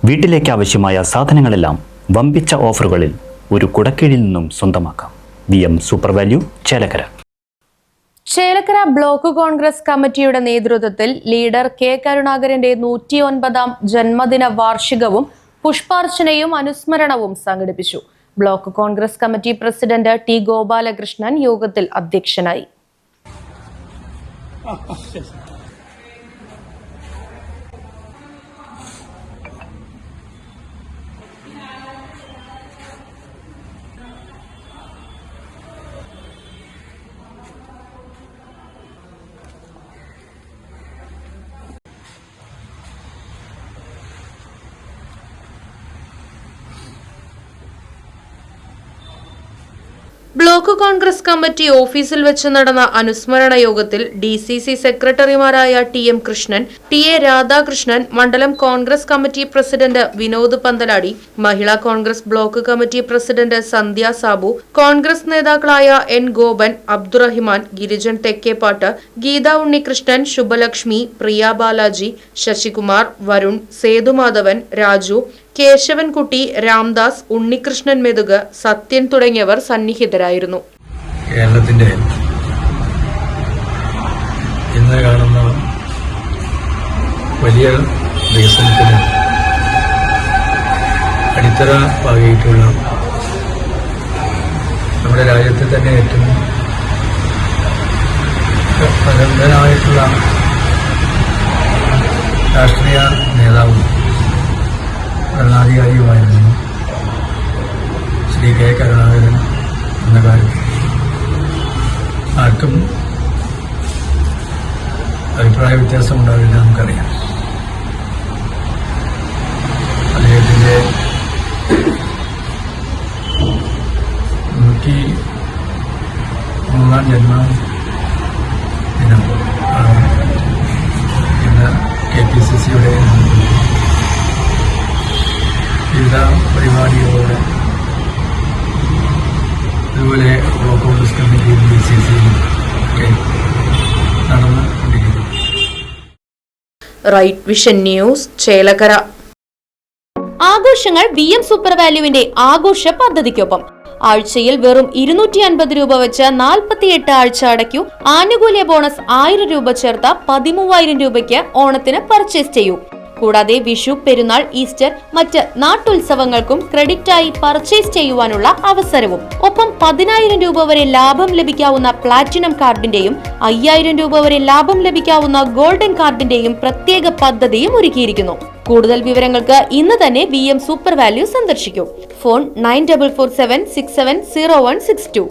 വീട്ടിലേക്ക് ആവശ്യമായ സാധനങ്ങളെല്ലാം വമ്പിച്ച ഓഫറുകളിൽ ഒരു കുടക്കീഴിൽ നിന്നും സ്വന്തമാക്കാം. VM super value, Chelakkara. Chelakkara block Congress കമ്മിറ്റിയുടെ നേതൃത്വത്തിൽ ലീഡർ കെ കരുണാകരന്റെ 109ാം ജന്മദിന വാർഷികവും പുഷ്പാർച്ചനയും അനുസ്മരണവും സംഘടിപ്പിച്ചു. Block Congress committee president T Gopalakrishnan യോഗത്തിൽ അധ്യക്ഷനായി. ബ്ലോക്ക് കോൺഗ്രസ് കമ്മിറ്റി ഓഫീസിൽ വെച്ച് നടന്ന അനുസ്മരണ യോഗത്തിൽ DCC സെക്രട്ടറിമാരായ TM കൃഷ്ണൻ, TA രാധാകൃഷ്ണൻ, മണ്ഡലം കോൺഗ്രസ് കമ്മിറ്റി പ്രസിഡന്റ് വിനോദ് പന്തലാടി, മഹിളാ കോൺഗ്രസ് ബ്ലോക്ക് കമ്മിറ്റി പ്രസിഡന്റ് സന്ധ്യ സാബു, കോൺഗ്രസ് നേതാക്കളായ N ഗോപൻ, അബ്ദുറഹിമാൻ, ഗിരിജൻ തെക്കേപ്പാട്ട്, ഗീത ഉണ്ണികൃഷ്ണൻ, ശുഭലക്ഷ്മി, പ്രിയ ബാലാജി, ശശികുമാർ, വരുൺ, സേതുമാധവൻ, രാജു, കേശവൻകുട്ടി, രാംദാസ്, ഉണ്ണികൃഷ്ണൻ മെതുക്, സത്യൻ തുടങ്ങിയവർ സന്നിഹിതരായിരുന്നു. കേരളത്തിന്റെ ഇന്ന് കാണുന്ന വലിയ വികസനത്തിന് അടിത്തറ പാകിയിട്ടുള്ള നമ്മുടെ രാജ്യത്തെ തന്നെ ഏറ്റവും പ്രഗത്ഭനായിട്ടുള്ള രാഷ്ട്രീയ നേതാവും ഭരണാധികാരിയുമായിരുന്നു ശ്രീ കെ കരുണാകരൻ എന്ന കാര്യത്തിൽ ആർക്കും അഭിപ്രായ വ്യത്യാസമുണ്ടാവില്ല, നമുക്കറിയാം. അദ്ദേഹത്തിൻ്റെ 103ാം ജന്മദിനം ആണ് ഇന്ന് KPCCയുടെ വിവിധ പരിപാടികളോടെ അതുപോലെ ബ്ലോക്ക് കോൺഗ്രസ് കമ്മിറ്റിയും DCCയും ഒക്കെ നടന്നുകൊണ്ടിരിക്കുന്നു. Right Vision News, Chelakkara. ആഘോഷങ്ങൾ VM സൂപ്പർ വാല്യൂവിന്റെ ആഘോഷ പദ്ധതിക്കൊപ്പം ആഴ്ചയിൽ വെറും 250 രൂപ വെച്ച് 48 ആഴ്ച അടയ്ക്കൂ. ആനുകൂല്യ ബോണസ് 1000 രൂപ ചേർത്ത 13000 രൂപയ്ക്ക് ഓണത്തിന് പർച്ചേസ് ചെയ്യൂ. കൂടാതെ വിഷു, പെരുന്നാൾ, ഈസ്റ്റർ, മറ്റ് നാട്ടുത്സവങ്ങൾക്കും ക്രെഡിറ്റായി പർച്ചേസ് ചെയ്യുവാനുള്ള അവസരവും. ഒപ്പം 10000 രൂപ വരെ ലാഭം ലഭിക്കാവുന്ന പ്ലാറ്റിനം കാർഡിന്റെയും 5000 രൂപ വരെ ലാഭം ലഭിക്കാവുന്ന ഗോൾഡൻ കാർഡിന്റെയും പ്രത്യേക പദ്ധതിയും ഒരുക്കിയിരിക്കുന്നു. കൂടുതൽ വിവരങ്ങൾക്ക് ഇന്ന് തന്നെ VM സൂപ്പർ വാല്യൂ സന്ദർശിക്കൂ. ഫോൺ 9447670162.